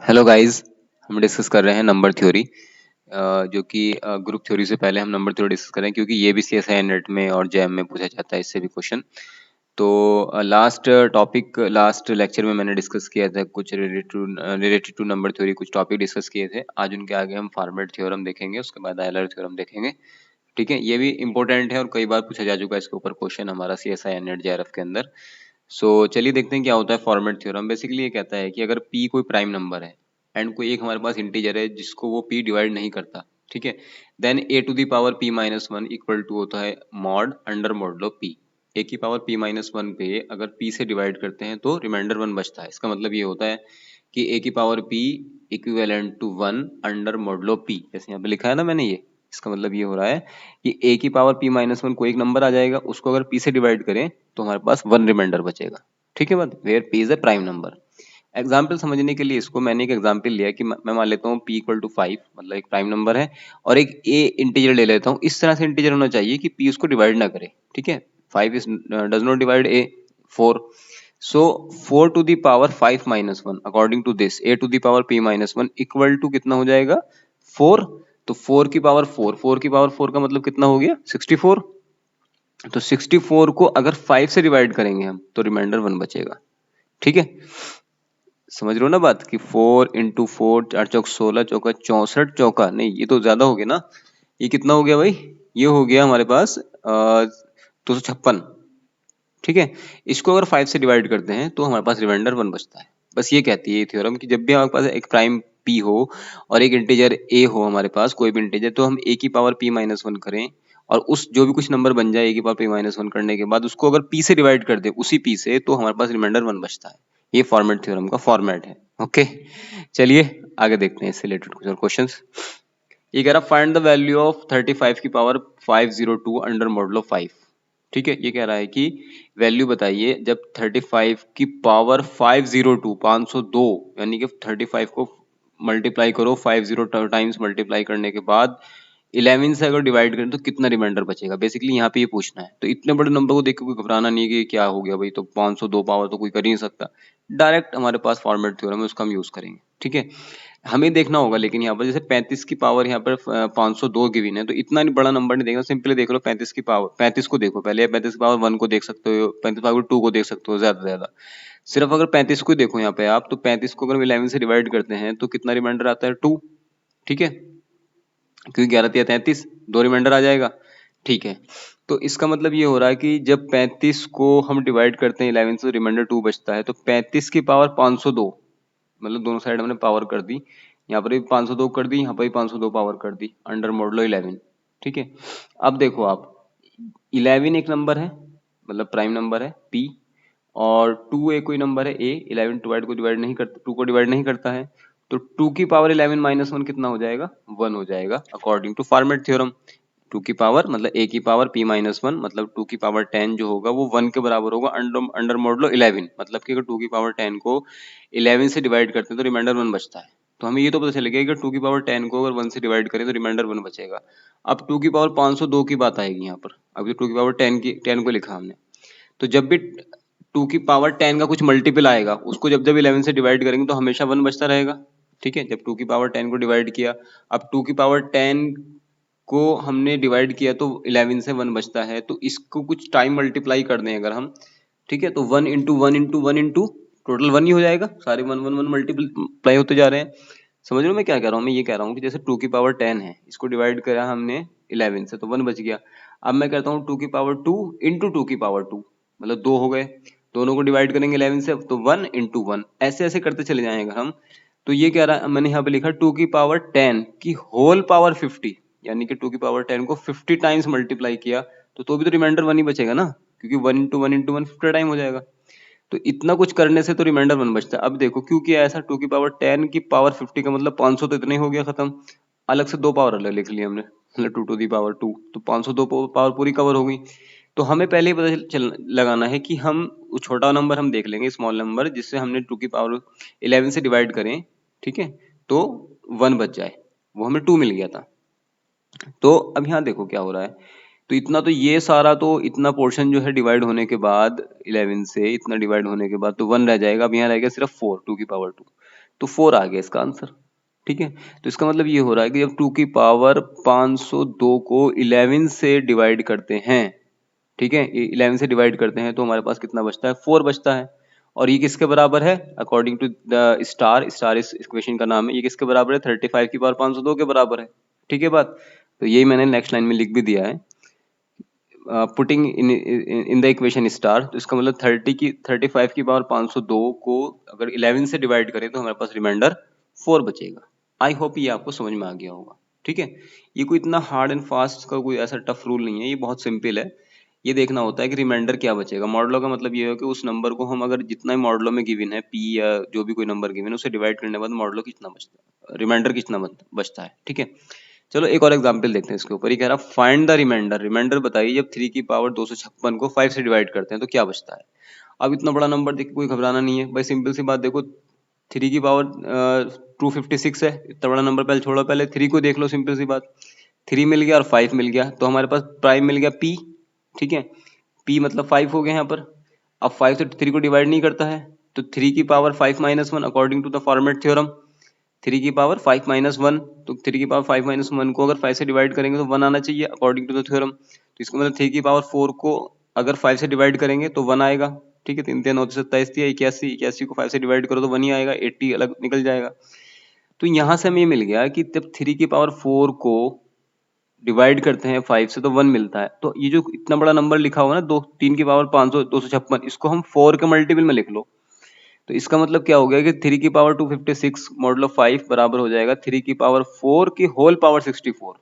Hello guys, हम discuss कर रहे हैं नंबर थ्योरी, जो कि ग्रुप थ्योरी से पहले हम नंबर थ्योरी डिस्कस कर रहे हैं क्योंकि ये भी सीएसआई नेट में और जैम में पूछा जाता है इससे भी क्वेश्चन। तो लास्ट लेक्चर में मैंने डिस्कस किया था कुछ रिलेटेड टू नंबर थ्योरी, कुछ टॉपिक डिस्कस किए थे। आज उनके आगे हम फॉर्मेट थ्योरम देखेंगे, उसके बाद आयलर थ्योरम देखेंगे। ठीक है, ये भी इंपॉर्टेंट है और कई बार पूछा जा चुका है इसके ऊपर क्वेश्चन हमारा सीएसआई नेट जेआरएफ के अंदर। चलिए देखते हैं क्या होता है फॉर्मेट थ्योरम। बेसिकली ये कहता है कि अगर p कोई प्राइम नंबर है एंड कोई एक हमारे पास इंटीजर है जिसको वो p डिवाइड नहीं करता, ठीक है, then a to the power p minus one equal to होता है mod under modulo p। a की पावर p माइनस वन पे अगर p से डिवाइड करते हैं तो रिमाइंडर वन बचता है। इसका मतलब ये होता है कि a की power p equivalent to one under modulo p, जैसे यहाँ पे लिखा है ना मैंने ये। इसका मतलब ये हो रहा है कि a की पावर p माइनस वन कोई एक नंबर आ जाएगा, उसको अगर p से डिवाइड करें तो हमारे पास वन रिमाइंडर बचेगा। ठीक है बात, where p is a prime number. Example समझने के लिए इसको मैंने एक एग्जाम्पल लिया कि मैं मान लेता हूँ p इक्वल टू 5, मतलब एक प्राइम नंबर है, और एक a इंटीजर ले लेता हूँ। इस तरह से इंटीजर होना चाहिए कि p उसको डिवाइड ना करे। ठीक है, 5 is does not divide a, 4। So 4 to the power 5 minus one according to this a to the power p minus one equal to कितना हो जाएगा 4। तो 4 की पावर 4, 4 की पावर 4 का मतलब कितना हो गया 64। तो 64 को अगर 5 से डिवाइड करेंगे हम तो रिमाइंडर वन बचेगा। ठीक है, समझ रहे हो ना बात कि 4 इंटू 4, 4 चौक 16, चौका 64, चौका नहीं ये तो ज्यादा हो गया ना। ये कितना हो गया भाई, ये हो गया हमारे पास 256। ठीक है, इसको अगर 5 से डिवाइड करते हैं तो हमारे पास रिमाइंडर वन बचता है। बस ये कहती है ये थ्योरम कि जब भी हमारे पास एक प्राइम p हो और एक इंटीजर a हो, हमारे पास कोई भी इंटीजर, तो हम a की पावर p माइनस वन करें और उस जो भी कुछ नंबर बन जाए a की पावर p माइनस वन करने के बाद उसको अगर p से डिवाइड कर दे उसी p से, तो हमारे पास रिमाइंडर वन बचता है। ये फॉर्मेट थ्योरम का फॉर्मेट है। ओके, चलिए आगे देखते हैं इससे रिलेटेड कुछ और क्वेश्चंस। ये कह रहा फाइंड द वैल्यू ऑफ 35 की पावर 502 अंडर मॉडलो 5। ठीक है, ये कह रहा है कि वैल्यू बताइए जब 35 की पावर 502 502, यानी कि 35 को मल्टीप्लाई करो 50 टाइम्स, मल्टीप्लाई करने के बाद 11 से अगर डिवाइड करें तो कितना रिमाइंडर बचेगा। बेसिकली यहाँ पे ये पूछना है। तो इतने बड़े नंबर को देख के कोई घबराना नहीं है कि क्या हो गया भाई, तो 502 पावर तो कोई कर ही नहीं सकता। डायरेक्ट हमारे पास फॉर्मेट थ्योरम है, उसका हम यूज करेंगे। ठीक है, हमें देखना होगा लेकिन यहाँ पर जैसे 35 की पावर यहाँ पर 502 गिवन है, तो इतना बड़ा नंबर नहीं देखना। सिंपली देख लो 35 की पावर, 35 को देखो पहले, 35 की पावर 1 को देख सकते हो, 35 पावर 2 को देख सकते हो, ज्यादा से ज्यादा सिर्फ अगर 35 को ही देखो यहाँ पे आप, तो 35 को अगर 11 से डिवाइड करते हैं तो कितना रिमाइंडर आता है 2। ठीक है, क्योंकि 11 या 33, दो रिमाइंडर आ जाएगा। ठीक है, तो इसका मतलब ये हो रहा है कि जब 35 को हम डिवाइड करते हैं 11 से, रिमाइंडर 2 बचता है। तो 35 की पावर 502, मतलब दोनों साइड हमने पावर कर दी, यहाँ पर भी 502 कर दी, यहाँ पर भी 502 पावर कर दी अंडर मॉडलो 11। ठीक है, अब देखो आप, 11 एक नंबर है, मतलब प्राइम नंबर है p, और 2 एक कोई नंबर है a। 11 को डिवाइड नहीं करता, 2 को डिवाइड नहीं करता है, तो 2 की पावर 11 माइनस वन कितना हो जाएगा 1 हो जाएगा अकॉर्डिंग टू फॉर्मेट थ्योरम। 2 की पावर मतलब a की पावर p माइनस वन, मतलब 2 की पावर 10 जो होगा वो 1 के बराबर होगा अंडर मॉडलो 11। मतलब कि अगर 2 की पावर 10 को 11 से डिवाइड करते हैं तो रिमाइंडर 1 बचता है। तो हमें ये तो पता चलेगा कि 2 की पावर 10 को अगर 1 से डिवाइड करें तो रिमाइंडर 1 बचेगा। अब 2 की पावर 502 की बात आएगी यहाँ पर। अभी 2 की पावर 10 को लिखा हमने, तो जब भी 2 की पावर 10 का कुछ मल्टीपल आएगा उसको जब जब 11 से डिवाइड करेंगे तो हमेशा 1 बचता रहेगा। ठीक है, जब 2 की पावर 10 को डिवाइड किया, अब 2 की पावर 10 को हमने डिवाइड किया तो 11 से 1 बचता है, तो इसको कुछ टाइम मल्टीप्लाई कर दें अगर हम, ठीक है, तो 1 इंटू 1 इंटू 1 इंटू टोटल 1 ही हो जाएगा। सारे 1 1 1 मल्टीप्लाई होते जा रहे हैं। समझ रहे हो मैं क्या कह रहा हूँ? मैं ये कह रहा हूँ कि जैसे 2 की पावर 10 है, इसको डिवाइड करा हमने 11 से तो 1 बच गया। अब मैं कहता हूँ 2 की पावर 2 इंटू 2 की पावर 2, मतलब 2 हो गए, दोनों को डिवाइड करेंगे 11 से तो 1 इंटू 1, ऐसे ऐसे करते चले जाएंगे हम। तो ये कह रहा है, मैंने यहाँ पे लिखा 2 की पावर 10 की होल पावर 50, यानी कि 2 की पावर 10 को 50 टाइम्स मल्टीप्लाई किया तो भी तो रिमाइंडर 1 ही बचेगा ना, क्योंकि 1 इंटू 1 इंटू 1 50 टाइम हो जाएगा। तो इतना कुछ करने से तो रिमाइंडर 1 बचता है। अब देखो क्यों किया ऐसा, 2 की पावर 10 की पावर 50 का मतलब 500 तो इतना ही हो गया खत्म। अलग से दो पावर अलग लिख ली हमने, मतलब 2 टू दी पावर 2, तो 502 पावर पूरी कवर हो गई। तो हमें पहले ही पता लगाना है कि हम छोटा नंबर हम देख लेंगे, स्मॉल नंबर, जिससे हमने 2 की पावर 11 से डिवाइड करें, ठीक है, तो 1 बच जाए। वो हमें 2 मिल गया था। तो अब यहाँ देखो क्या हो रहा है, तो इतना तो ये सारा, तो इतना पोर्शन जो है डिवाइड होने के बाद 11 से इतना डिवाइड होने के बाद तो 1 रह जाएगा। अब यहाँ रह गया सिर्फ 4, 2 की पावर 2। तो 4 आ गया इसका आंसर। ठीक है, तो इसका मतलब ये हो रहा है कि जब 2 की पावर 502 को 11 से डिवाइड करते हैं, ठीक है, 11 से डिवाइड करते हैं तो हमारे पास कितना बचता है, 4 बचता है। और ये किसके बराबर है, according to the star, star इस इक्वेशन का नाम है, ये किसके बराबर है, 35 की पावर 502 के बराबर है। ठीक है बात, तो यही मैंने नेक्स्ट लाइन में लिख भी दिया है, putting in the equation star. तो इसका मतलब 35 की पावर 502 को अगर 11 से डिवाइड करें तो हमारे पास रिमाइंडर 4 बचेगा। आई होप ये आपको समझ में आ गया होगा। ठीक है, ये कोई इतना हार्ड एंड फास्ट का कोई ऐसा टफ रूल नहीं है, ये बहुत सिंपल है। ये देखना होता है कि रिमाइंडर क्या बचेगा। मॉडलो का मतलब ये है कि उस नंबर को हम अगर जितना ही मॉडलो में गिवन है पी या जो भी कोई नंबर गिवन है उसे डिवाइड करने के बाद मॉडलो कितना बचता है, रिमाइंडर कितना बचता है। ठीक है, चलो एक और एग्जांपल देखते हैं इसके ऊपर। ही कह रहा फाइंड द रिमाइंडर, रिमाइंडर बताइए जब 3 की पावर 256 को 5 से डिवाइड करते हैं तो क्या बचता है। अब इतना बड़ा नंबर देख के कोई घबराना नहीं है भाई, सिंपल सी बात, देखो 3 की पावर 256 है, इतना बड़ा नंबर पहले छोड़ो, पहले 3 को देख लो, सिंपल सी बात, 3 मिल गया और 5 मिल गया तो हमारे पास प्राइम मिल गया पी। ठीक है, पी मतलब 5 हो गया यहाँ पर। अब 5 से 3 को डिवाइड नहीं करता है तो 3 की power 5 minus 1 according to the Fermat theorem, 3 की पावर 5 माइनस 1, तो 3 की पावर 5 माइनस 1 को अगर 5 से डिवाइड करेंगे तो 1 आना चाहिए अकॉर्डिंग टू द थ्योरम। तो इसका मतलब 3 की पावर 4 को अगर 5 से डिवाइड करेंगे तो 1 आएगा। ठीक है, 3 3 9 27 दिया, 81, 81 को 5 से डिवाइड करो तो 1 ही आएगा, 80 अलग निकल जाएगा। तो यहाँ से हमें ये मिल गया कि जब 3 की पावर 4 को डिवाइड करते हैं 5 से तो 1 मिलता है। तो ये जो इतना बड़ा नंबर लिखा हुआ है ना, 3 की पावर 500 256, इसको हम 4 के मल्टीपल में लिख लो। तो इसका मतलब क्या हो गया कि 3 की पावर 256 मॉडुलो 5 बराबर हो जाएगा 3 की पावर 4 की होल पावर 64।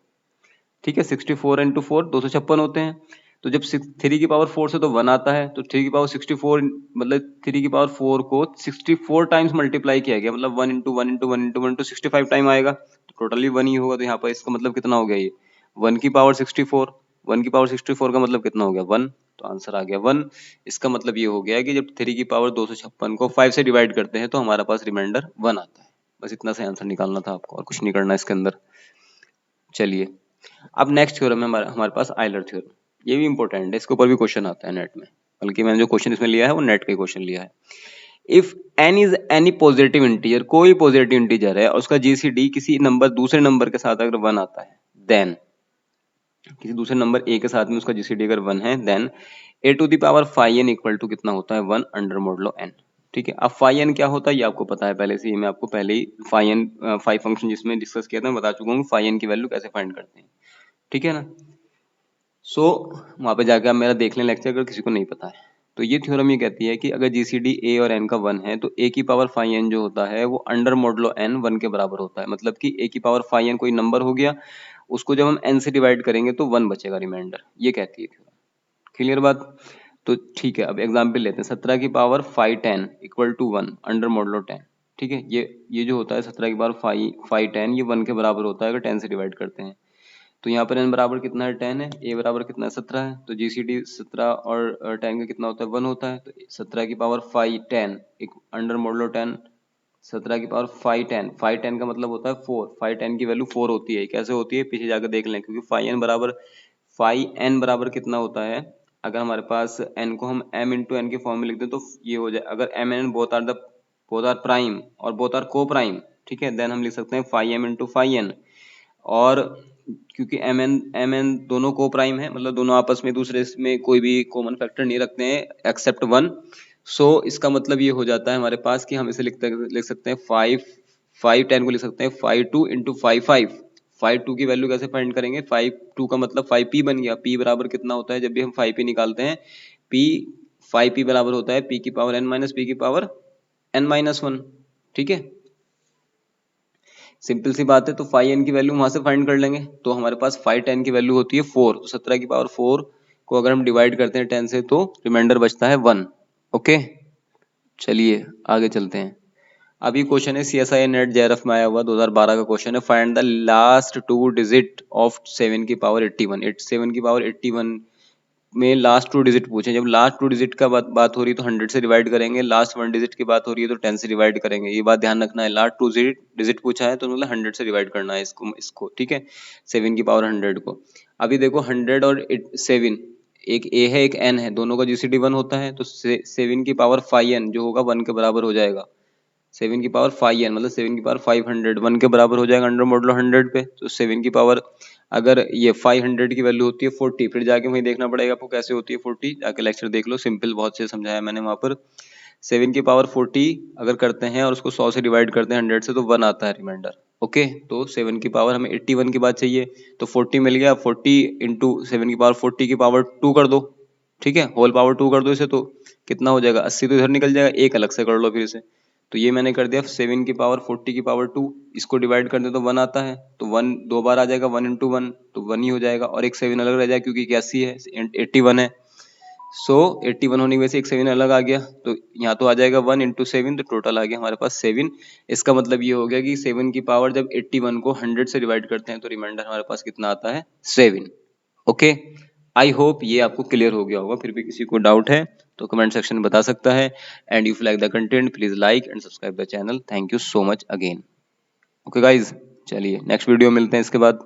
ठीक है, 64 इंटू 4 256 होते हैं। तो जब 3 की पावर 4 से तो 1 आता है, तो 3 की पावर 64 मतलब 3 की पावर 4 को 64 टाइम्स मल्टीप्लाई किया गया, मतलब 1 into 1 into 1 into 1 into 65 time आएगा, तो टोटली 1 ही होगा। तो यहाँ पर इसका मतलब कितना हो गया, ये 1 की पावर 64, 1 की पावर 64 का मतलब कितना हो गया 1, तो आंसर आ गया 1। इसका मतलब ये हो गया कि जब 3 की पावर 256 को 5 से डिवाइड करते हैं तो हमारा पास रिमाइंडर 1 आता है। बस इतना से आंसर निकालना था आपको और कुछ नहीं करना इसके अंदर। चलिए, अब नेक्स्ट थ्योरम है हमारे पास आयलर थ्योरम। ये भी इंपॉर्टेंट है, इसके ऊपर भी क्वेश्चन आता है नेट में, बल्कि मैंने जो क्वेश्चन इसमें लिया है वो नेट का क्वेश्चन लिया है। If n is any positive integer, कोई पॉजिटिव इंटीजर है और उसका जीसीडी किसी नंबर दूसरे नंबर के साथ अगर 1 आता है, देन किसी दूसरे नंबर a के साथ में उसका जीसीडी अगर 1 है, then a to the power phi n equal to कितना होता है 1 अंडर मॉडुलो n। ठीक है, अब फाई n क्या होता है ये आपको पता है पहले से ही, मैं आपको पहले ही फाई फंक्शन जिसमें डिस्कस किया था मैं बता चुका हूँ फाई n की वैल्यू कैसे फाइंड करते हैं। ठीक है ना, सो वहां पे जाकर आप मेरा देख लें लेक्चर अगर किसी को नहीं पता है। तो ये थ्योरम ये कहती है कि अगर जीसीडी a और n का 1 है तो a की पावर फाई n जो होता है वो अंडर मॉडुलो n 1 के बराबर होता है। मतलब कि a की पावर फाई n कोई नंबर हो गया, उसको जब हम n से डिवाइड करेंगे तो 1 बचेगा रिमाइंडर, ये कहती है थ्योरम। क्लियर बात, तो ठीक है, अब एग्जाम्पल लेते हैं। 17 की power 510 equal to 1 under modulo 10। ठीक है, ये जो होता है 17 की पावर 510 ये 1 के बराबर होता है अगर 10 से डिवाइड करते हैं। तो यहाँ पर n बराबर कितना है 10 है, a बराबर कितना है 17 है, तो जीसीडी 17 और 10 का कितना होता है 1 होता है। तो 17 की पावर 510 अंडर मॉडुलो 10, 17 की पावर 510 का मतलब होता है 4, 510 की वैल्यू 4 होती है। कैसे होती है पीछे जाकर देख लें, क्योंकि 5n बराबर कितना होता है, अगर हमारे पास n को हम m इंटू एन के फॉर्म में लिख दें तो ये हो जाए, अगर m n both are prime और बोथ आर को प्राइम, ठीक है, देन हम लिख सकते हैं 5m इंटू 5n। और क्योंकि एम एन दोनों को प्राइम है, मतलब दोनों आपस में दूसरे में कोई भी कॉमन फैक्टर नहीं रखते हैं एक्सेप्ट 1, सो इसका मतलब ये हो जाता है हमारे पास कि हम इसे लिख सकते हैं 5 10 को लिख सकते हैं 5 2 इंटू 5 2 की वैल्यू कैसे फाइंड करेंगे, 5 2 का मतलब 5p बन गया। p बराबर कितना होता है जब भी हम 5p निकालते हैं, p 5p बराबर होता है p की पावर n माइनस p की पावर n माइनस 1। ठीक है, सिंपल सी बात है। तो 5n की वैल्यू वहां से फाइंड कर लेंगे, तो हमारे पास 510 की वैल्यू होती है 4, तो 17 की पावर 4 को अगर हम डिवाइड करते हैं 10 से तो रिमाइंडर बचता है 1। ओके, चलिए आगे चलते हैं। अभी क्वेश्चन है CSI नेट JRF में आया हुआ 2012 का क्वेश्चन है, find the last 2 digit of 7 की पावर 81। 7 की पावर 81 में लास्ट 2 डिजिट पूछे, जब लास्ट 2 डिजिट का बात हो रही है तो 100 से डिवाइड करेंगे, लास्ट 1 डिजिट की बात हो रही है तो 10 से डिवाइड करेंगे। ये बात ध्यान रखना है, लास्ट 2 डिजिट पूछा है तो मतलब 100 से डिवाइड करना है इसको। ठीक है, 7 की पावर 100 को। अभी देखो 100 और 7, एक a है एक n है, दोनों का जीसीडी 1 होता है, तो 7 की पावर 5n जो होगा 1 के बराबर हो जाएगा। 7 की पावर 5n मतलब 7 की पावर 500 1 के बराबर हो जाएगा अंडर मॉडुलो 100 पे। तो 7 की पावर अगर ये 500 की वैल्यू होती है 40, फिर जाके वहीं देखना पड़ेगा आपको कैसे होती है 40, जाके लेक्चर देख लो, सिंपल बहुत से समझाया मैंने वहां पर। 7 की पावर 40 अगर करते हैं और उसको 100 से डिवाइड करते हैं 100 से, तो 1 आता है रिमाइंडर। ओके, तो 7 की पावर हमें 81 की बात चाहिए, तो 40 मिल गया, 40 इंटू 7 की पावर 40 की पावर 2 कर दो, ठीक है, होल पावर 2 कर दो इसे, तो कितना हो जाएगा 80, तो इधर निकल जाएगा, एक अलग से कर लो फिर इसे। तो ये मैंने कर दिया 7 की पावर 40 की पावर 2, इसको डिवाइड कर दे तो 1 आता है, तो 1 दो बार आ जाएगा, 1 इंटू 1 तो 1 ही हो जाएगा, और एक 7 अलग रह जाएगा क्योंकि 81 है, 81 है। सो 81 होने की वजह से एक 7 अलग आ गया, तो यहाँ तो आ जाएगा 1 इंटू 7, तो टोटल आ गया हमारे पास 7। इसका मतलब ये हो गया कि 7 की पावर जब 81 को 100 से डिवाइड करते हैं तो रिमाइंडर हमारे पास कितना आता है 7। ओके, आई होप ये आपको क्लियर हो गया होगा। फिर भी किसी को डाउट है तो कमेंट सेक्शन में बता सकता है। And if like the content please like and subscribe the channel. Thank you so much again. Okay guys, चलिए नेक्स्ट वीडियो मिलते हैं इसके बाद।